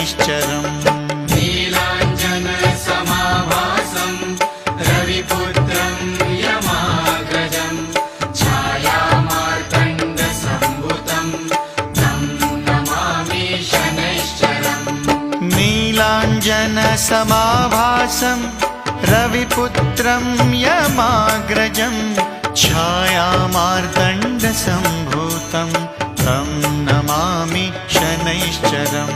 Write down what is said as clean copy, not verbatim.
शनैश्चरम् नीलाञ्जनसमाभासं रविपुत्रं यमाग्रजं छायामार्तण्डसम्भुतं तं नमामि शनैश्चरम् नीलाञ्जनसमाभासं रविपुत्रं यमाग्रजं छायामार्तण्डसम्भूतं तं नमामि शनैश्चरम्